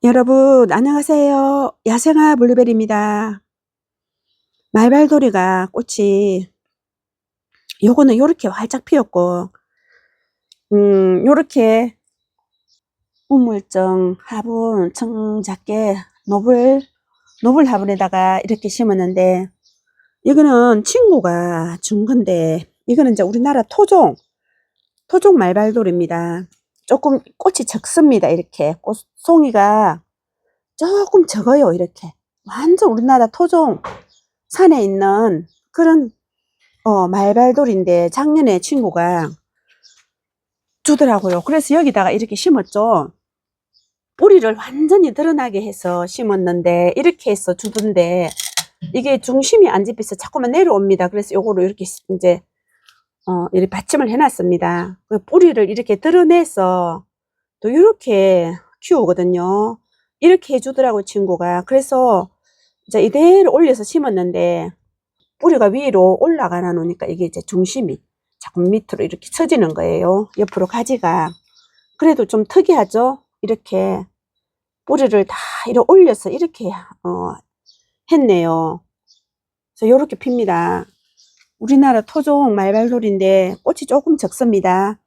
여러분 안녕하세요. 야생화 블루베리입니다. 말발도리가 꽃이 요거는 요렇게 활짝 피었고 요렇게 우물정 화분 청작게 노블 화분에다가 이렇게 심었는데, 이거는 친구가 준 건데, 이거는 이제 우리나라 토종 말발돌입니다. 조금 꽃이 적습니다. 이렇게 꽃송이가 조금 적어요. 이렇게 완전 우리나라 토종 산에 있는 그런 말발돌인데, 작년에 친구가 주더라고요. 그래서 여기다가 이렇게 심었죠. 뿌리를 완전히 드러나게 해서 심었는데, 이렇게 해서 주던데 이게 중심이 안 잡혀서 자꾸만 내려옵니다. 그래서 요거를 이렇게 이제 이렇게 받침을 해놨습니다. 그 뿌리를 이렇게 드러내서 또 이렇게 키우거든요. 이렇게 해주더라고요, 친구가. 그래서 이제 이대로 올려서 심었는데, 뿌리가 위로 올라가나 놓으니까 이게 이제 중심이 자꾸 밑으로 이렇게 처지는 거예요. 옆으로 가지가. 그래도 좀 특이하죠? 이렇게 뿌리를 다 이렇게 올려서 이렇게 했네요. 그래서 이렇게 핍니다. 우리나라 토종 말발돌인데 꽃이 조금 적습니다.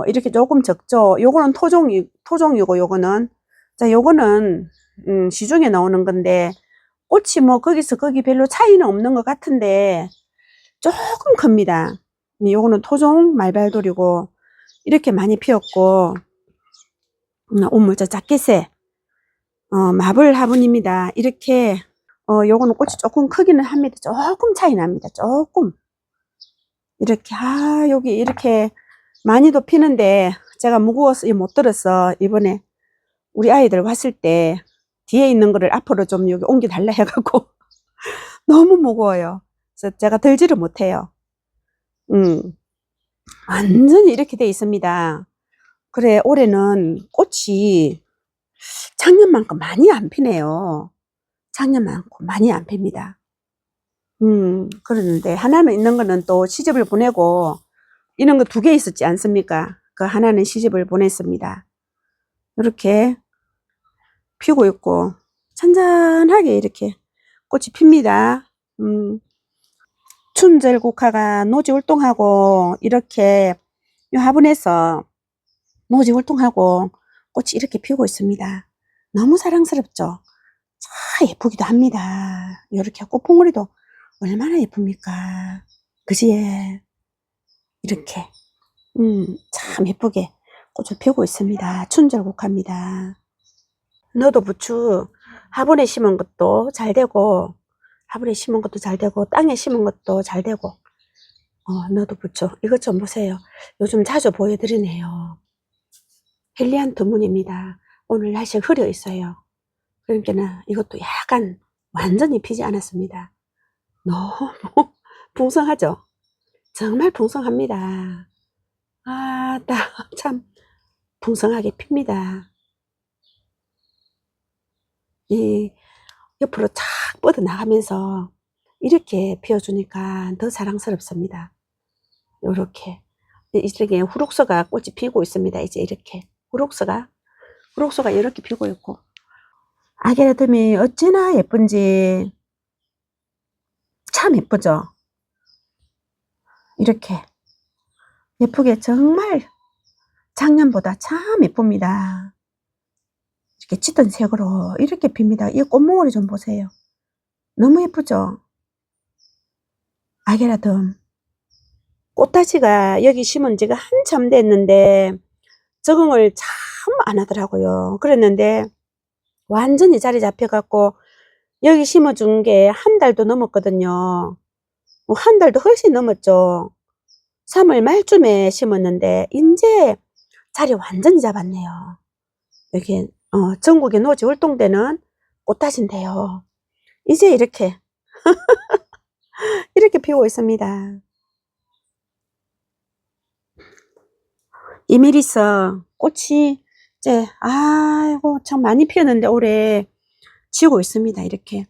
이렇게 조금 적죠. 요거는 토종이고, 요거는, 자, 요거는 시중에 나오는 건데, 꽃이 뭐 거기서 거기 별로 차이는 없는 것 같은데 조금 큽니다. 요거는 토종 말발돌이고, 이렇게 많이 피었고, 우물자 작게새 마블 화분입니다. 이렇게 요거는 꽃이 조금 크기는 합니다. 조금 차이 납니다. 조금 이렇게 여기 이렇게 많이도 피는데, 제가 무거워서 못 들어서 이번에 우리 아이들 왔을 때 뒤에 있는 거를 앞으로 좀 여기 옮겨 달라 해갖고 너무 무거워요. 그래서 제가 들지를 못해요. 완전히 이렇게 돼 있습니다. 그래, 올해는 꽃이 작년만큼 많이 안 피네요. 작년만큼 많이 안 핍니다. 그러는데 하나는 있는 거는 또 시집을 보내고, 이런 거 2개 있었지 않습니까? 그 하나는 시집을 보냈습니다. 이렇게 피고 있고 잔잔하게 이렇게 꽃이 핍니다. 춘절국화가 노지활동하고, 이렇게 이 화분에서 노지활동하고 꽃이 이렇게 피고 있습니다. 너무 사랑스럽죠? 참 예쁘기도 합니다. 이렇게 꽃봉오리도 얼마나 예쁩니까? 그지? 이렇게 참 예쁘게 꽃을 피우고 있습니다. 춘절국화입니다. 너도 부추 화분에 심은 것도 잘 되고, 화분에 심은 것도 잘 되고, 땅에 심은 것도 잘 되고, 너도 부추 이것 좀 보세요. 요즘 자주 보여드리네요. 헬리안트 문입니다. 오늘 날씨가 흐려 있어요. 그러니까 이것도 약간 완전히 피지 않았습니다. 너무 풍성하죠? 정말 풍성합니다. 참 풍성하게 핍니다. 이 옆으로 착 뻗어나가면서 이렇게 피워주니까 더 사랑스럽습니다. 요렇게 이렇게 후록서가 꽃이 피고 있습니다. 이제 이렇게 후록서가 이렇게 피고 있고, 아게라듬이 어찌나 예쁜지 참 예쁘죠? 이렇게 예쁘게 정말 작년보다 참 예쁩니다. 이렇게 짙은 색으로 이렇게 핍니다. 이 꽃몽오리 좀 보세요. 너무 예쁘죠? 아게라듬 꽃다시가 여기 심은 지가 한참 됐는데 적응을 참 안 하더라고요. 그랬는데 완전히 자리 잡혀갖고 여기 심어준 게 한 달도 넘었거든요. 한 달도 훨씬 넘었죠. 3월 말쯤에 심었는데 이제 자리 완전히 잡았네요. 여기 전국에 노지 활동되는 꽃다시인데요. 이제 이렇게 피고 있습니다. 이메리스 꽃이 이제 아이고 참 많이 피었는데 올해 지고 있습니다. 이렇게.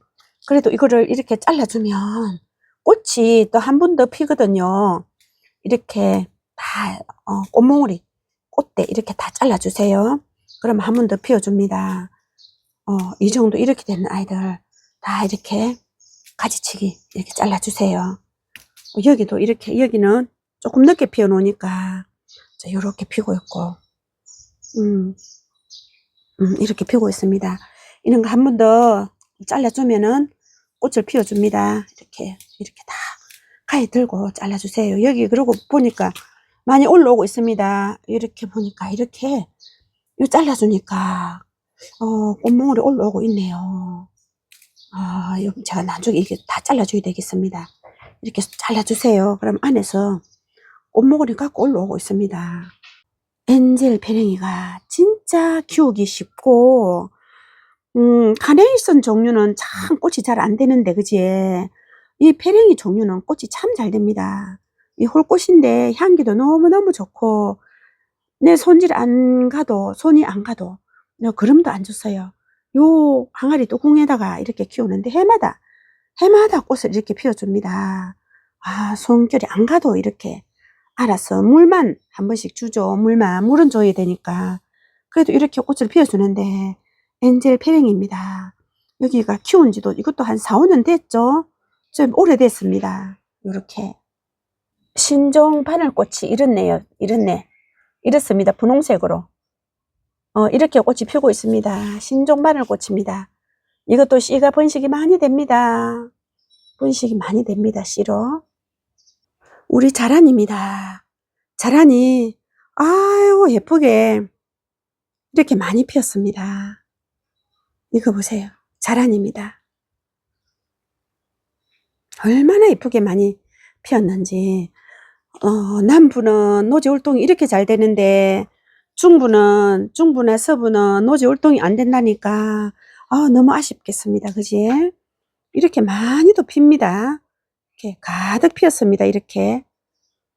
그래도 이거를 이렇게 잘라주면 꽃이 또 한 번 더 피거든요. 이렇게 다 꽃몽오리 꽃대 이렇게 다 잘라주세요. 그러면 한 번 더 피워줍니다. 이 정도 이렇게 되는 아이들 다 이렇게 가지치기 이렇게 잘라주세요. 여기도 이렇게, 여기는 조금 늦게 피워 놓으니까 이렇게 피고 있고, 이렇게 피고 있습니다. 이런 거 한 번 더 잘라주면은 꽃을 피워줍니다. 이렇게 다 가위 들고 잘라주세요. 여기 그러고 보니까 많이 올라오고 있습니다. 이렇게 보니까 이렇게 잘라주니까 꽃몽울이 올라오고 있네요. 여기 제가 나중에 이게 다 잘라줘야 되겠습니다. 이렇게 잘라주세요. 그럼 안에서 꽃몽울이 갖고 올라오고 있습니다. 엔젤 페랭이가 진짜 키우기 쉽고, 카네이션 종류는 참 꽃이 잘 안 되는데, 그지? 이 페랭이 종류는 꽃이 참 잘 됩니다. 이 홀꽃인데 향기도 너무너무 좋고, 내 손이 안 가도 그름도 안 줬어요. 요 항아리 뚜껑에다가 이렇게 키우는데 해마다 꽃을 이렇게 피워줍니다. 손길이 안 가도 이렇게 알아서 물만 한 번씩 주죠. 물은 줘야 되니까. 그래도 이렇게 꽃을 피워주는데 엔젤 페랭입니다. 여기가 키운 지도 이것도 한 4, 5년 됐죠. 좀 오래됐습니다. 이렇게 신종 바늘꽃이 이렇습니다. 분홍색으로 이렇게 꽃이 피고 있습니다. 신종 바늘꽃입니다. 이것도 씨가 번식이 많이 됩니다. 씨로. 우리 자란입니다. 자란이 아유 예쁘게 이렇게 많이 피었습니다. 이거 보세요. 자란입니다. 얼마나 예쁘게 많이 피었는지. 남부는 노지 활동이 이렇게 잘 되는데 중부나 서부는 노지 활동이 안 된다니까 너무 아쉽겠습니다. 그지? 이렇게 많이도 핍니다. 이렇게 가득 피었습니다. 이렇게.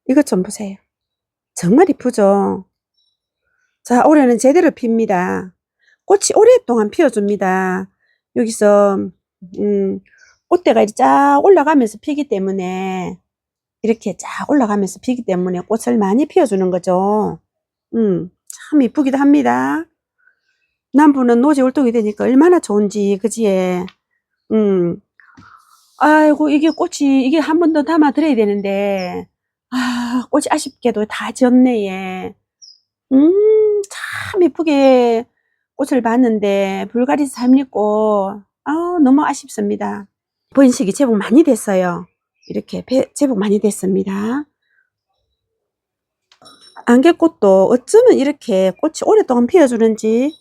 이것 좀 보세요. 정말 이쁘죠? 자, 올해는 제대로 핍니다. 꽃이 오랫동안 피워줍니다. 여기서 꽃대가 이렇게 쫙 올라가면서 피기 때문에 꽃을 많이 피워주는 거죠. 참 이쁘기도 합니다. 남부는 노지 활동이 되니까 얼마나 좋은지, 그지에. 아이고, 이게 한 번 더 담아 드려야 되는데, 꽃이 아쉽게도 다 졌네, 얘. 참 이쁘게 꽃을 봤는데, 불가리스 삼립꽃, 너무 아쉽습니다. 번식이 제법 많이 됐어요. 이렇게 제법 많이 됐습니다. 안개꽃도 어쩌면 이렇게 꽃이 오랫동안 피어주는지,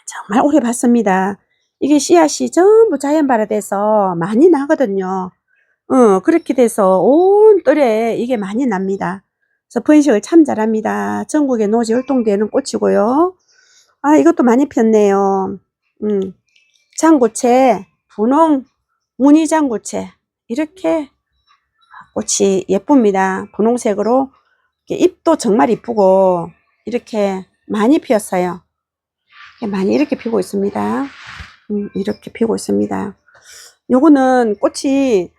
정말 오래 봤습니다. 이게 씨앗이 전부 자연발화돼서 많이 나거든요. 그렇게 돼서 온 뜰에 이게 많이 납니다. 그래서 번식을 참 잘합니다. 전국에 노지 활동되는 꽃이고요. 이것도 많이 폈네요. 장구채, 분홍, 무늬장구채, 이렇게 꽃이 예쁩니다. 분홍색으로. 잎도 정말 이쁘고, 이렇게 많이 피었어요. 많이 이렇게 피고 있습니다. 이렇게 피고 있습니다. 요거는 꽃이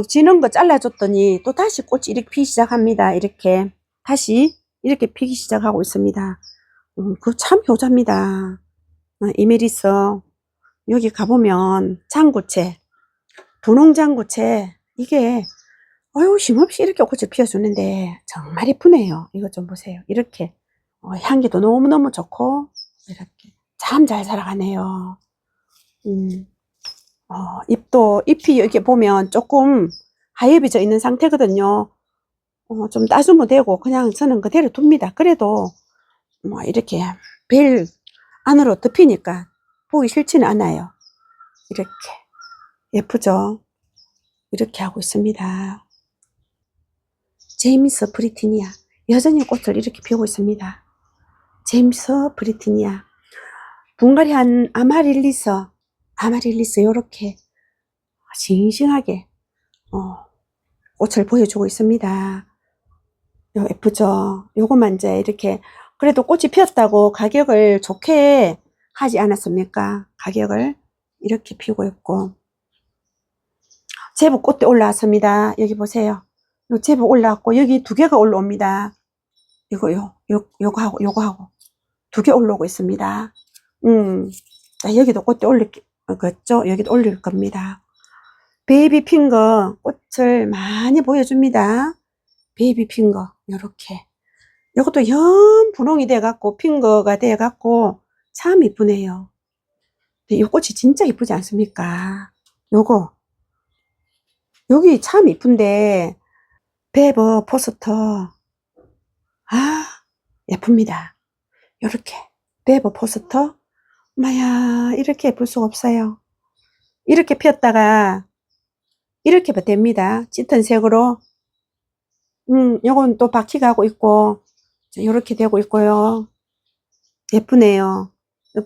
지는 거 잘라줬더니 또 다시 꽃이 이렇게 피기 시작합니다. 이렇게 다시 이렇게 피기 시작하고 있습니다. 그거 참 효자입니다. 이메리스. 여기 가보면 장구채, 분홍장구채, 이게 쉼없이 이렇게 꽃을 피워주는데 정말 이쁘네요. 이거 좀 보세요. 이렇게 향기도 너무너무 좋고 이렇게 참 잘 살아가네요. 잎이 이렇게 보면 조금 하얘비져 있는 상태거든요. 좀 따주면 되고 그냥 저는 그대로 둡니다. 그래도 이렇게 벨 안으로 덮이니까 보기 싫지는 않아요. 이렇게 예쁘죠? 이렇게 하고 있습니다. 제임스 브리티니아, 여전히 꽃을 이렇게 피우고 있습니다. 제임스 브리티니아, 붕가리한 아마릴리스 이렇게 싱싱하게 꽃을 보여주고 있습니다. 예쁘죠? 요것만 이제 이렇게 그래도 꽃이 피었다고 가격을 좋게 하지 않았습니까? 가격을 이렇게 피우고 있고, 제법 꽃대 올라왔습니다. 여기 보세요. 요 제법 올라왔고, 여기 2개가 올라옵니다. 요거하고 두 개 올라오고 있습니다. 자, 여기도 꽃대 올릴 거죠? 여기도 올릴 겁니다. 베이비 핑거 꽃을 많이 보여줍니다. 베이비 핑거 요렇게. 요것도 연 분홍이 돼 갖고 핑거가 돼 갖고 참 이쁘네요. 이 꽃이 진짜 이쁘지 않습니까? 요거 여기 참 이쁜데 베버 포스터 예쁩니다. 요렇게 베버 포스터 마야 이렇게 예쁠 수가 없어요. 이렇게 피었다가 이렇게 됩니다. 짙은 색으로 요건 또 바퀴가 하고 있고 요렇게 되고 있고요. 예쁘네요.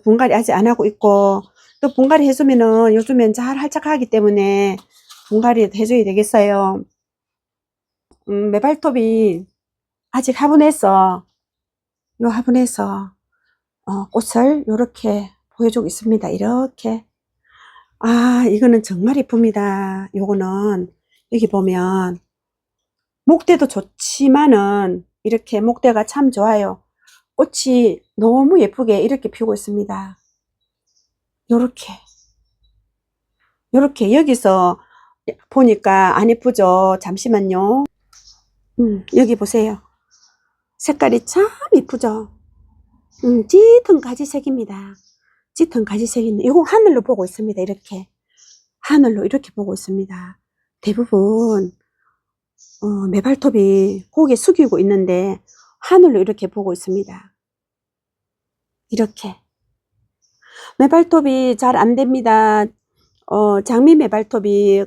분갈이 아직 안 하고 있고 또 분갈이 해주면은 요즘엔 잘 활짝하기 때문에 분갈이 해줘야 되겠어요. 매발톱이 아직 화분에서 꽃을 요렇게 보여주고 있습니다. 이렇게. 이거는 정말 이쁩니다. 요거는 여기 보면 목대도 좋지만은 이렇게 목대가 참 좋아요. 꽃이 너무 예쁘게 이렇게 피고 있습니다. 요렇게 여기서 보니까 안 예쁘죠? 잠시만요. 여기 보세요. 색깔이 참 이쁘죠? 짙은 가지색입니다. 짙은 가지색인데 이거 하늘로 보고 있습니다. 이렇게 하늘로 이렇게 보고 있습니다. 대부분 매발톱이 고개 숙이고 있는데 하늘로 이렇게 보고 있습니다. 이렇게 매발톱이 잘 안됩니다. 장미 매발톱이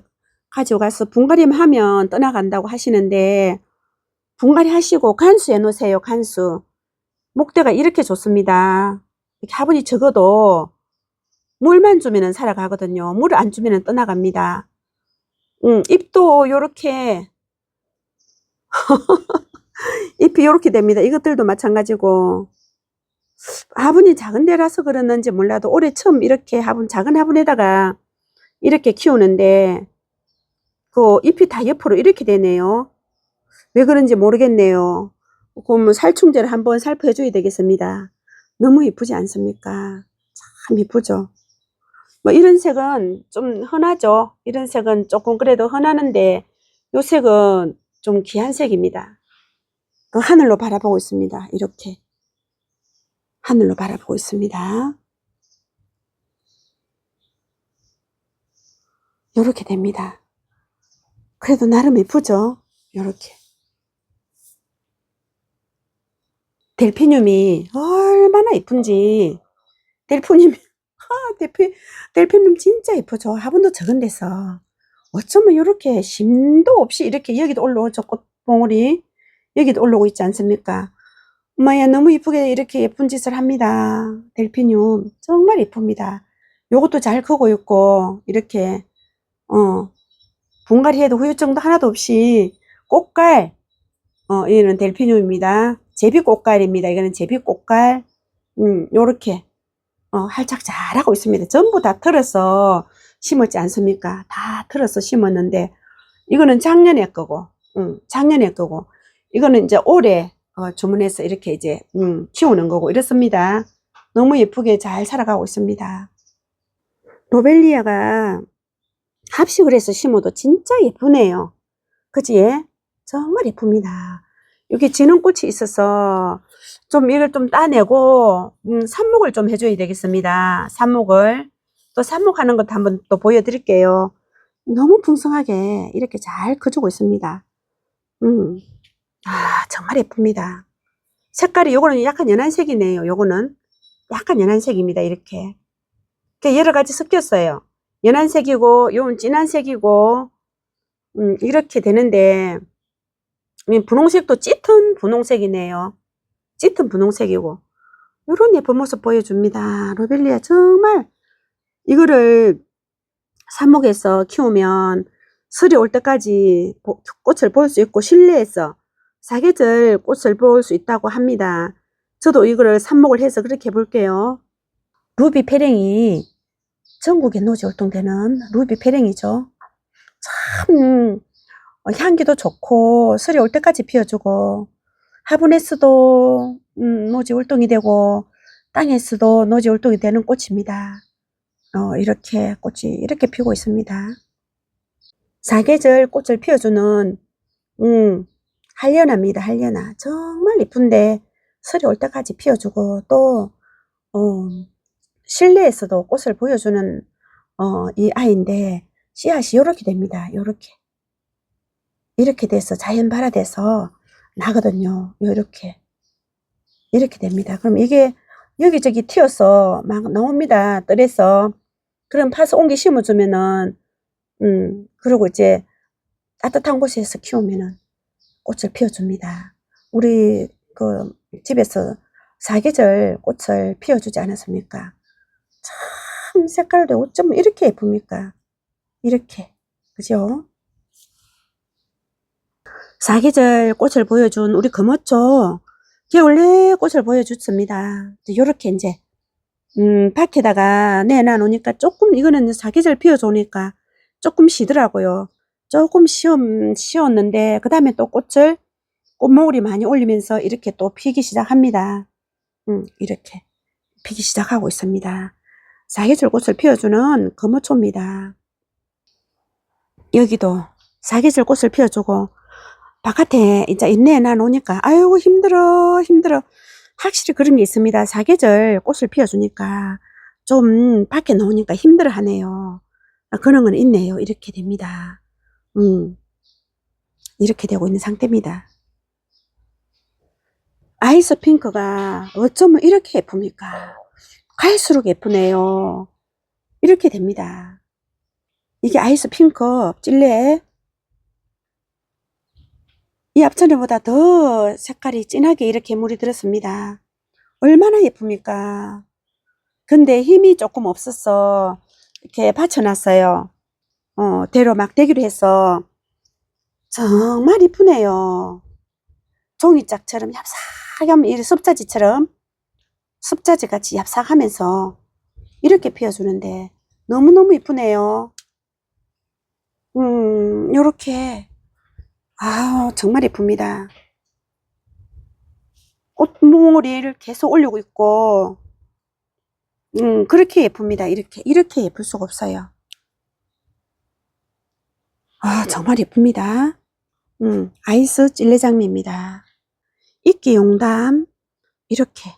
가져가서 분갈이 하면 떠나간다고 하시는데 분갈이 하시고 간수해 놓으세요. 간수. 목대가 이렇게 좋습니다. 이렇게 화분이 적어도 물만 주면은 살아가거든요. 물을 안 주면은 떠나갑니다. 잎도 요렇게 잎이 요렇게 됩니다. 이것들도 마찬가지고 화분이 작은 데라서 그러는지 몰라도 올해 처음 이렇게 작은 화분에다가 이렇게 키우는데 그 잎이 다 옆으로 이렇게 되네요. 왜 그런지 모르겠네요. 그러면 살충제를 한번 살포해 줘야 되겠습니다. 너무 이쁘지 않습니까? 참 이쁘죠. 뭐 이런 색은 좀 흔하죠. 이런 색은 조금 그래도 흔하는데 요 색은 좀 귀한 색입니다. 그 하늘로 바라보고 있습니다. 이렇게 하늘로 바라보고 있습니다. 요렇게 됩니다. 그래도 나름 예쁘죠. 요렇게 델피늄이 얼마나 이쁜지. 델피늄 델피늄 진짜 예쁘죠. 화분도 적은 데서 어쩌면 이렇게 심도 없이 이렇게 여기도 올라오죠. 꽃봉오리 여기도 올라오고 있지 않습니까? 엄마야 너무 이쁘게 이렇게 예쁜 짓을 합니다. 델피늄 정말 예쁩니다. 요것도 잘 크고 있고 이렇게 분갈이 해도 후유증도 하나도 없이 꽃갈 얘는 델피늄입니다. 제비꽃갈입니다. 이거는 제비꽃갈 요렇게 활짝 잘하고 있습니다. 전부 다 틀어서 심었지 않습니까? 다 틀어서 심었는데 이거는 작년에 거고 작년에 거고 이거는 이제 올해 주문해서 이렇게 이제 키우는 거고 이렇습니다. 너무 예쁘게 잘 살아가고 있습니다. 로벨리아가 합식을 해서 심어도 진짜 예쁘네요. 그지? 정말 예쁩니다. 여기 지는 꽃이 있어서 좀 이걸 좀 따내고 삽목을 좀 해줘야 되겠습니다. 삽목을 또 삽목하는 것도 한번 또 보여드릴게요. 너무 풍성하게 이렇게 잘 커주고 있습니다. 정말 예쁩니다. 색깔이 요거는 약간 연한 색이네요. 요거는 약간 연한 색입니다. 이렇게 여러 가지 섞였어요. 연한 색이고 요건 진한 색이고 이렇게 되는데 분홍색도 짙은 분홍색이네요. 짙은 분홍색이고 이런 예쁜 모습 보여줍니다. 로벨리아 정말 이거를 삽목해서 키우면 설이 올 때까지 꽃을 볼 수 있고 실내에서 사계절 꽃을 볼 수 있다고 합니다. 저도 이거를 삽목을 해서 그렇게 해볼게요. 루비 페랭이 전국에 노지 활동되는 루비 페랭이죠. 참 향기도 좋고 설이 올 때까지 피워주고 화분에서도 노지 활동이 되고 땅에서도 노지 활동이 되는 꽃입니다. 이렇게 꽃이 이렇게 피고 있습니다. 사계절 꽃을 피워주는 한련합니다. 한련아. 정말 이쁜데 설이 올 때까지 피워주고 또 실내에서도 꽃을 보여주는 이 아이인데 씨앗이 요렇게 됩니다. 요렇게 이렇게 돼서 자연 발화돼서 나거든요. 요렇게 이렇게 됩니다. 그럼 이게 여기저기 튀어서 막 나옵니다. 뜰에서. 그럼 파서 옮겨 심어주면은 그리고 이제 따뜻한 곳에서 키우면은 꽃을 피워줍니다. 우리 그 집에서 사계절 꽃을 피워주지 않았습니까? 참 색깔도 어쩜 이렇게 예쁩니까? 이렇게 그죠? 사계절 꽃을 보여준 우리 금어초 겨울내 꽃을 보여줬습니다. 요렇게 이제 밖에다가 내놔 놓으니까 조금 이거는 사계절 피워주니까 조금 쉬더라고요. 조금 쉬었는데 그 다음에 또 꽃몽울이 많이 올리면서 이렇게 또 피기 시작합니다. 이렇게 피기 시작하고 있습니다. 사계절 꽃을 피워주는 금어초입니다. 여기도 사계절 꽃을 피워주고 바깥에 이제 내놔 놓으니까 아이고 힘들어 확실히 그런 게 있습니다. 사계절 꽃을 피워주니까 좀 밖에 나오니까 힘들어 하네요. 그런 건 있네요. 이렇게 됩니다. 이렇게 되고 있는 상태입니다. 아이스 핑크가 어쩌면 이렇게 예쁩니까? 갈수록 예쁘네요. 이렇게 됩니다. 이게 아이스 핑크 찔레 이 앞전에보다 더 색깔이 진하게 이렇게 물이 들었습니다. 얼마나 예쁩니까? 근데 힘이 조금 없어서 이렇게 받쳐놨어요. 대로 막 대기로 해서 정말 이쁘네요. 종이짝처럼 얍삭하면 이 습자지처럼 습자지 같이 얍삭하면서 이렇게 피워주는데 너무너무 이쁘네요. 요렇게 정말 예쁩니다. 꽃몽울이를 계속 올리고 있고 그렇게 예쁩니다. 이렇게 예쁠 수가 없어요. 정말 예쁩니다. 아이스 찔레장미입니다. 이끼 용담 이렇게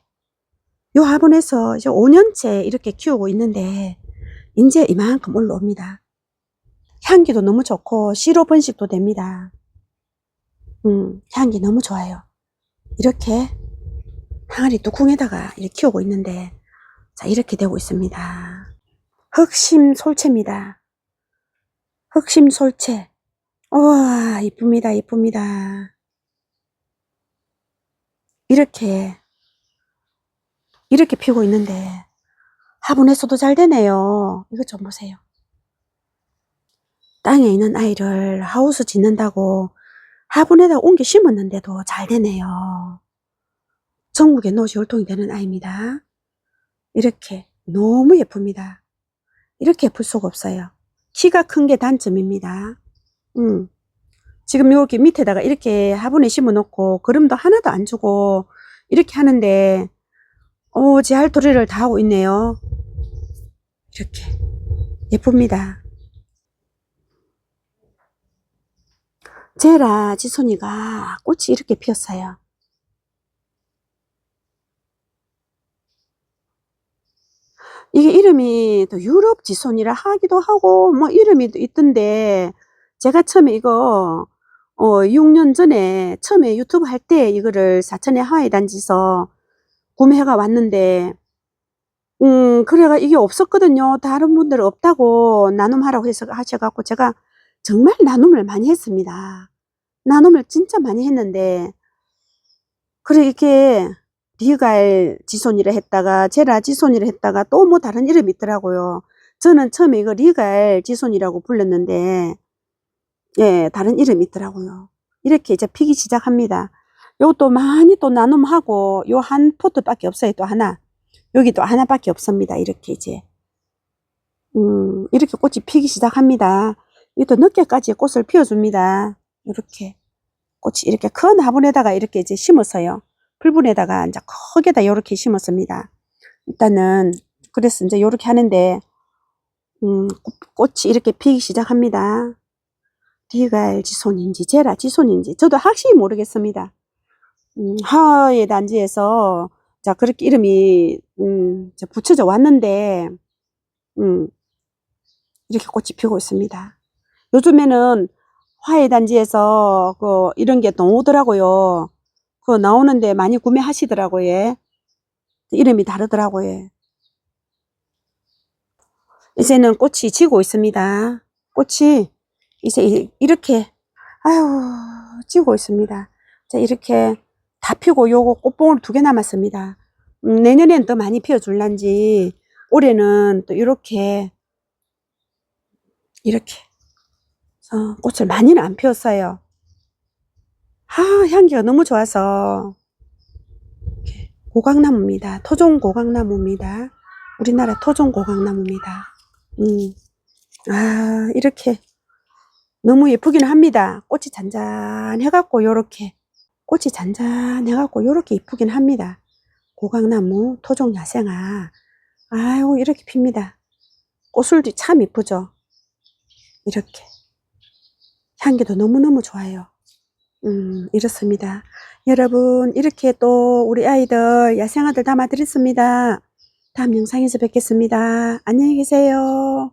요 화분에서 이제 5년째 이렇게 키우고 있는데 이제 이만큼 올라옵니다. 향기도 너무 좋고 시로 번식도 됩니다. 향기 너무 좋아요. 이렇게 항아리 뚜껑에다가 이렇게 키우고 있는데 자 이렇게 되고 있습니다. 흑심솔채입니다. 흑심솔채. 우와 이쁩니다. 이쁩니다. 이렇게 피고 있는데 화분에서도 잘 되네요. 이것 좀 보세요. 땅에 있는 아이를 하우스 짓는다고 화분에다 옮겨 심었는데도 잘 되네요. 전국에 노지 혈통이 되는 아이입니다. 이렇게 너무 예쁩니다. 이렇게 예쁠 수가 없어요. 키가 큰 게 단점입니다. 지금 여기 밑에다가 이렇게 화분에 심어 놓고 거름도 하나도 안 주고 이렇게 하는데 제 할 도리를 다 하고 있네요. 이렇게 예쁩니다. 제라 지손이가 꽃이 이렇게 피었어요. 이게 이름이 또 유럽 지손이라 하기도 하고 뭐 이름이 있던데 제가 처음에 이거 6년 전에 처음에 유튜브 할 때 이거를 사천의 하와이 단지에서 구매해가 왔는데 그래가 이게 없었거든요. 다른 분들은 없다고 나눔하라고 해서 하셔갖고 제가 정말 나눔을 많이 했습니다. 나눔을 진짜 많이 했는데 그래 이게 리갈 지손이라 했다가 제라 지손이라 했다가 또 뭐 다른 이름이 있더라고요. 저는 처음에 이거 리갈 지손이라고 불렀는데 예 다른 이름이 있더라고요. 이렇게 이제 피기 시작합니다. 요것도 많이 또 나눔하고 요 한 포트밖에 없어요. 또 하나 여기 또 하나밖에 없습니다. 이렇게 이제 이렇게 꽃이 피기 시작합니다. 이것도 늦게까지 꽃을 피워줍니다. 이렇게 꽃이 이렇게 큰 화분에다가 이렇게 이제 심었어요. 풀분에다가 이제 크게다 이렇게 심었습니다. 일단은 그래서 이제 이렇게 하는데 꽃이 이렇게 피기 시작합니다. 리갈지손인지 제라지손인지 저도 확실히 모르겠습니다. 하의 단지에서 자 그렇게 이름이 붙여져 왔는데 이렇게 꽃이 피고 있습니다. 요즘에는 화훼 단지에서 이런 게 나오더라고요. 나오는데 많이 구매하시더라고요. 이름이 다르더라고요. 이제는 꽃이 지고 있습니다. 꽃이 이제 이렇게 지고 있습니다. 자, 이렇게 다 피고 요거 꽃봉을 2개 남았습니다. 내년엔 더 많이 피워줄란지 올해는 또 이렇게 꽃을 많이는 안 피웠어요. 향기가 너무 좋아서. 고강나무입니다. 토종 고강나무입니다. 우리나라 토종 고강나무입니다. 이렇게 너무 예쁘기는 합니다. 꽃이 잔잔해갖고 요렇게 꽃이 잔잔해갖고 요렇게 이쁘긴 합니다. 고강나무 토종 야생화. 아유 이렇게 핍니다. 꽃술도 참 이쁘죠. 이렇게 향기도 너무너무 좋아요. 이렇습니다. 여러분 이렇게 또 우리 아이들 야생화들 담아 드렸습니다. 다음 영상에서 뵙겠습니다. 안녕히 계세요.